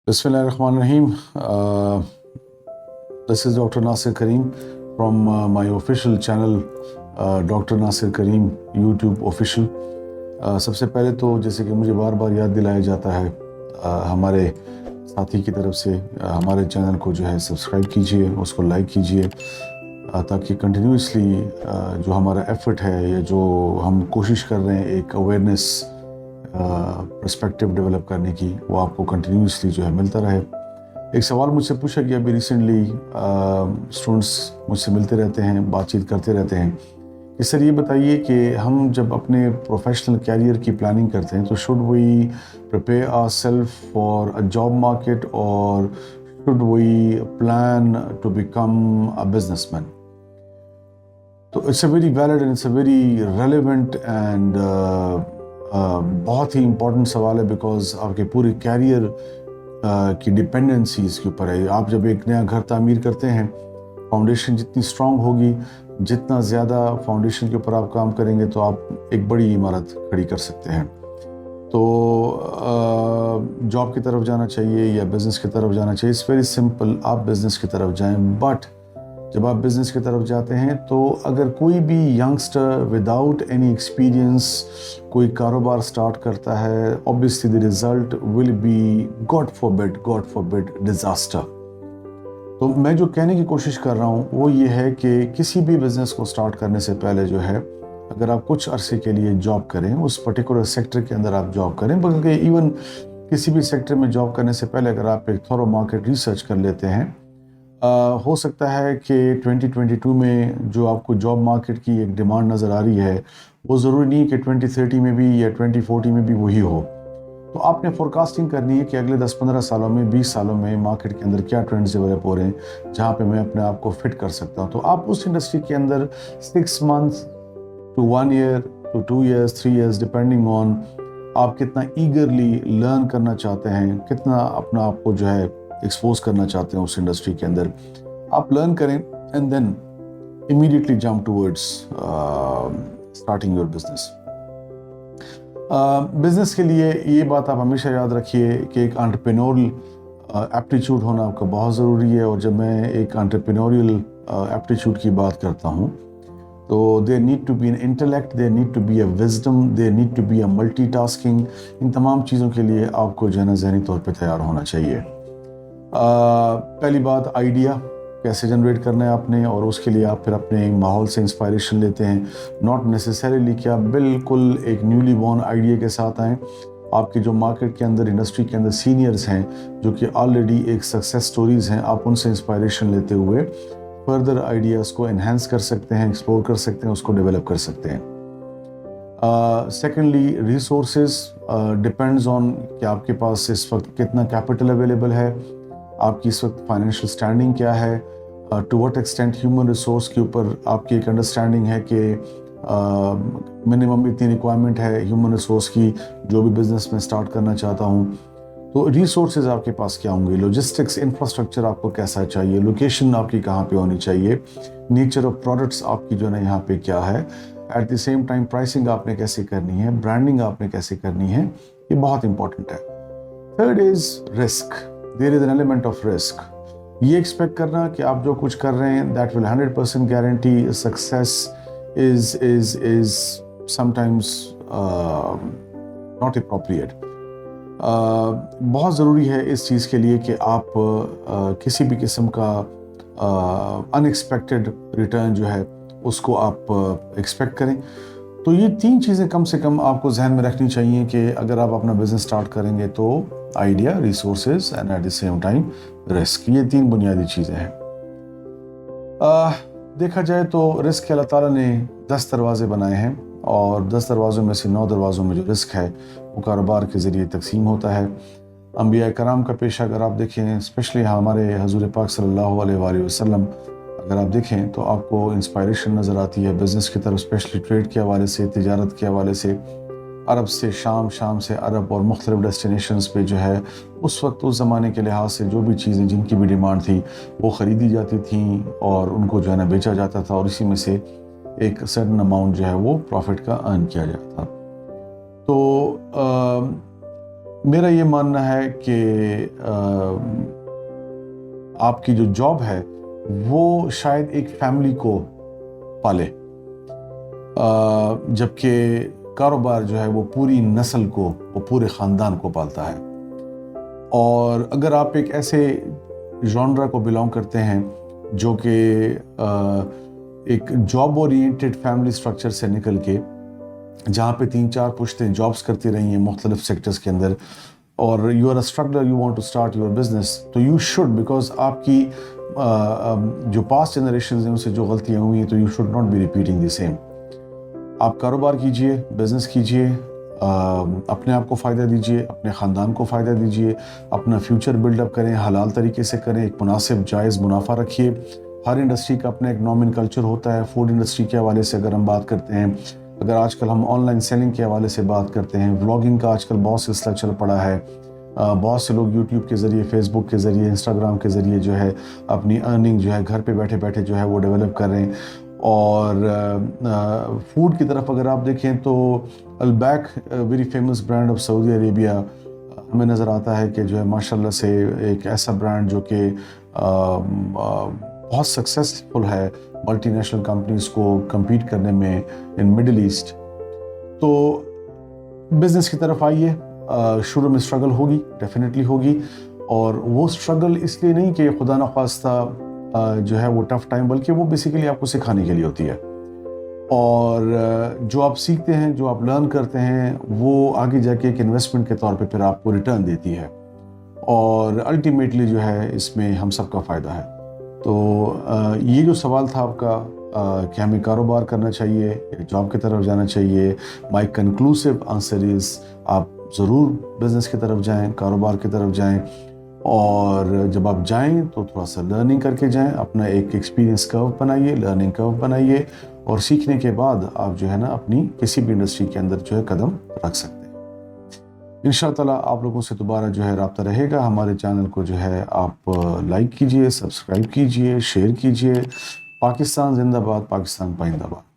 Bismillahirrahmanirrahim. This is Dr. Nasir Kareem from my official channel, Dr. Nasir Kareem YouTube official. सबसे पहले तो जैसे कि मुझे बार बार याद दिलाया जाता है हमारे साथी की तरफ से, हमारे चैनल को जो है सब्सक्राइब कीजिए, उसको लाइक कीजिए, ताकि कंटिन्यूसली जो हमारा एफर्ट है या जो हम कोशिश कर रहे हैं एक अवेयरनेस पर्सपेक्टिव डेवलप करने की, वो आपको कंटिन्यूसली जो है मिलता रहे। एक सवाल मुझसे पूछा गया अभी रिसेंटली, स्टूडेंट्स मुझसे मिलते रहते हैं, बातचीत करते रहते हैं कि सर ये बताइए कि हम जब अपने प्रोफेशनल कैरियर की प्लानिंग करते हैं तो should we prepare ourselves for a job market और should we plan to become a businessman. तो it's a very valid and it's a very relevant and बहुत ही इम्पोर्टेंट सवाल है, बिकॉज आपके पूरे कैरियर की डिपेंडेंसीज़ के ऊपर है। आप जब एक नया घर तामीर करते हैं, फाउंडेशन जितनी स्ट्रांग होगी, जितना ज़्यादा फाउंडेशन के ऊपर आप काम करेंगे तो आप एक बड़ी इमारत खड़ी कर सकते हैं। तो जॉब की तरफ जाना चाहिए या बिज़नेस की तरफ जाना चाहिए, इट्स वेरी सिंपल, आप बिज़नेस की तरफ जाएं। बट जब आप बिज़नेस की तरफ जाते हैं तो अगर कोई भी यंगस्टर विदाउट एनी एक्सपीरियंस कोई कारोबार स्टार्ट करता है, obviously the result will be God forbid disaster. तो मैं जो कहने की कोशिश कर रहा हूँ वो ये है कि किसी भी बिज़नेस को स्टार्ट करने से पहले जो है, अगर आप कुछ अरसे के लिए जॉब करें, उस पर्टिकुलर सेक्टर के अंदर आप जॉब करें, बल्कि इवन किसी भी सेक्टर में जॉब करने से पहले अगर आप एक थोड़ा मार्केट रिसर्च कर लेते हैं, हो सकता है कि 2022 में जो आपको जॉब मार्केट की एक डिमांड नज़र आ रही है वो ज़रूरी नहीं कि 2030 में भी या 2040 में भी वही हो। तो आपने फोरकास्टिंग करनी है कि अगले 10-15 सालों में, 20 सालों में मार्केट के अंदर क्या ट्रेंड्स डेवलप हो रहे हैं जहाँ पे मैं अपने आप को फिट कर सकता हूँ। तो आप उस इंडस्ट्री के अंदर 6 months to 1 year to 2 years 3 years depending on आप कितना ईगरली लर्न करना चाहते हैं, कितना अपना आपको जो है एक्सपोज करना चाहते हैं उस इंडस्ट्री के अंदर, आप लर्न करें and then immediately jump towards starting your business. Business के लिए ये बात आप हमेशा याद रखिए कि एक एंटरप्रेन्योरियल एप्टीट्यूड होना आपका बहुत ज़रूरी है। और जब मैं एक एंटरप्रेन्योरियल एप्टीट्यूड की बात करता हूँ तो there need to be an intellect, there need to be a wisdom, there need to be a multitasking. इन तमाम चीज़ों के लिए आपको जो है ना ज़हनी तौर पे तैयार होना चाहिए। पहली बात, आइडिया कैसे जनरेट करना है आपने, और उसके लिए आप फिर अपने माहौल से इंस्पायरेशन लेते हैं। नॉट नेसेसरीली कि आप बिल्कुल एक न्यूली बॉर्न आइडिया के साथ आएँ। आपके जो मार्केट के अंदर, इंडस्ट्री के अंदर सीनियर्स हैं जो कि ऑलरेडी एक सक्सेस स्टोरीज़ हैं, आप उनसे इंस्पायरेशन लेते हुए फर्दर आइडियाज़ को एनहांस कर सकते हैं, एक्सप्लोर कर सकते हैं, उसको डेवलप कर सकते हैं। सेकेंडली, रिसोर्सेज डिपेंड्स ऑन कि आपके पास इस वक्त कितना कैपिटल अवेलेबल है, आपकी इस वक्त फाइनेंशियल स्टैंडिंग क्या है, to what extent human resource के ऊपर आपकी एक अंडरस्टैंडिंग है कि मिनिमम इतनी रिक्वायरमेंट है ह्यूमन रिसोर्स की जो भी बिज़नेस में स्टार्ट करना चाहता हूँ। तो रिसोर्सेज आपके पास क्या होंगे, लॉजिस्टिक्स इंफ्रास्ट्रक्चर आपको कैसा चाहिए, लोकेशन आपकी कहाँ पे होनी चाहिए, नेचर ऑफ प्रोडक्ट्स आपकी जो है ना यहाँ पे क्या है, at the same time pricing आपने कैसे करनी है, ब्रांडिंग आपने कैसे करनी है, ये बहुत इंपॉर्टेंट है। Third is risk, there is an element of risk. ये एक्सपेक्ट करना कि आप जो कुछ कर रहे हैं that will 100% guarantee success is sometimes not appropriate. बहुत ज़रूरी है इस चीज़ के लिए कि आप किसी भी किस्म का अनएक्सपेक्टेड रिटर्न जो है उसको आप एक्सपेक्ट करें। तो ये 3 चीज़ें कम से कम आपको जहन में रखनी चाहिए कि अगर आप अपना बिजनेस स्टार्ट करेंगे तो idea, resources and at the same time risk, ये 3 बुनियादी चीज़ें हैं। देखा जाए तो रिस्क के अल्लाह ताला ने 10 दरवाजे बनाए हैं और 10 दरवाज़ों में से 9 दरवाज़ों में जो रिस्क है वो कारोबार के ज़रिए तकसीम होता है। अंबिया कराम का पेशा अगर आप देखें, स्पेशली हमारे हजूर पाक सल्लल्लाहु अलैहि वसल्लम अगर आप देखें तो आपको इंस्पायरेशन नज़र आती है बिज़नेस की तरफ, स्पेशली ट्रेड के हवाले से, तिजारत के हवाले से। अरब से शाम, शाम से अरब और मुख्तलिफ डेस्टिनेशंस पे जो है उस वक्त उस ज़माने के लिहाज से जो भी चीज़ें जिनकी भी डिमांड थी वो ख़रीदी जाती थी और उनको जो है ना बेचा जाता था और इसी में से एक सर्टन अमाउंट जो है वो प्रॉफिट का अर्न किया जाता। तो میرا یہ ماننا ہے کہ آپ کی جو جاب ہے وہ شاید ایک فیملی کو پالے، جبکہ کاروبار جو ہے وہ پوری نسل کو، وہ پورے خاندان کو پالتا ہے۔ اور اگر آپ ایک ایسے ژانرا کو بلانگ کرتے ہیں جو کہ ایک جاب اورینٹڈ فیملی سٹرکچر سے نکل کے، جہاں پہ 3-4 پشتیں جابس کرتی رہی ہیں مختلف سیکٹرز کے اندر، اور you are a struggler, you want to start your business, تو یو شوڈ، بیکاز آپ کی جو پاسٹ جنریشنز ہیں ان سے جو غلطیاں ہوئی ہیں، تو you should not be repeating the same. آپ کاروبار کیجئے، بزنس کیجئے، اپنے آپ کو فائدہ دیجئے، اپنے خاندان کو فائدہ دیجئے، اپنا فیوچر بلڈ اپ کریں، حلال طریقے سے کریں، ایک مناسب جائز منافع رکھیے۔ ہر انڈسٹری کا اپنا ایک نومن کلچر ہوتا ہے۔ فوڈ انڈسٹری کے حوالے سے اگر ہم بات کرتے ہیں، اگر آج کل ہم آن لائن سیلنگ کے حوالے سے بات کرتے ہیں، ولاگنگ کا آج کل بہت سلسلہ چل پڑا ہے، بہت سے لوگ یوٹیوب کے ذریعے، فیس بک کے ذریعے، انسٹاگرام کے ذریعے جو ہے اپنی ارننگ جو ہے گھر پہ بیٹھے بیٹھے جو ہے وہ ڈیولپ کر رہے ہیں۔ اور فوڈ کی طرف اگر آپ دیکھیں تو Albaik, very famous brand of Saudi Arabia, ہمیں نظر آتا ہے کہ جو ہے ماشاءاللہ سے ایک ایسا برانڈ جو کہ بہت سکسیسفل ہے ملٹی نیشنل کمپنیز کو کمپیٹ کرنے میں ان مڈل ایسٹ۔ تو بزنس کی طرف آئیے، شروع میں اسٹرگل ہوگی، ڈیفینیٹلی ہوگی، اور وہ اسٹرگل اس لیے نہیں کہ خدا نخواستہ جو ہے وہ ٹف ٹائم، بلکہ وہ بیسیکلی آپ کو سکھانے کے لیے ہوتی ہے، اور جو آپ سیکھتے ہیں، جو آپ لرن کرتے ہیں، وہ آگے جا کے ایک انویسٹمنٹ کے طور پہ پھر آپ کو ریٹرن دیتی ہے، اور الٹیمیٹلی جو ہے اس میں ہم سب کا فائدہ ہے۔ تو یہ جو سوال تھا آپ کا کہ ہمیں کاروبار کرنا چاہیے یا جاب کی طرف جانا چاہیے، مائی کنکلوسیو آنسر از آپ ضرور بزنس کی طرف جائیں، کاروبار کی طرف جائیں، اور جب آپ جائیں تو تھوڑا سا لرننگ کر کے جائیں، اپنا ایک ایکسپیرینس کرو بنائیے، لرننگ کرو بنائیے، اور سیکھنے کے بعد آپ جو ہے نا اپنی کسی بھی انڈسٹری کے اندر جو ہے قدم رکھ سکتے ہیں۔ انشاءاللہ تعالیٰ آپ لوگوں سے دوبارہ جو ہے رابطہ رہے گا۔ ہمارے چینل کو جو ہے آپ لائک کیجئے، سبسکرائب کیجئے، شیئر کیجئے۔ پاکستان زندہ باد، پاکستان پائندہ باد۔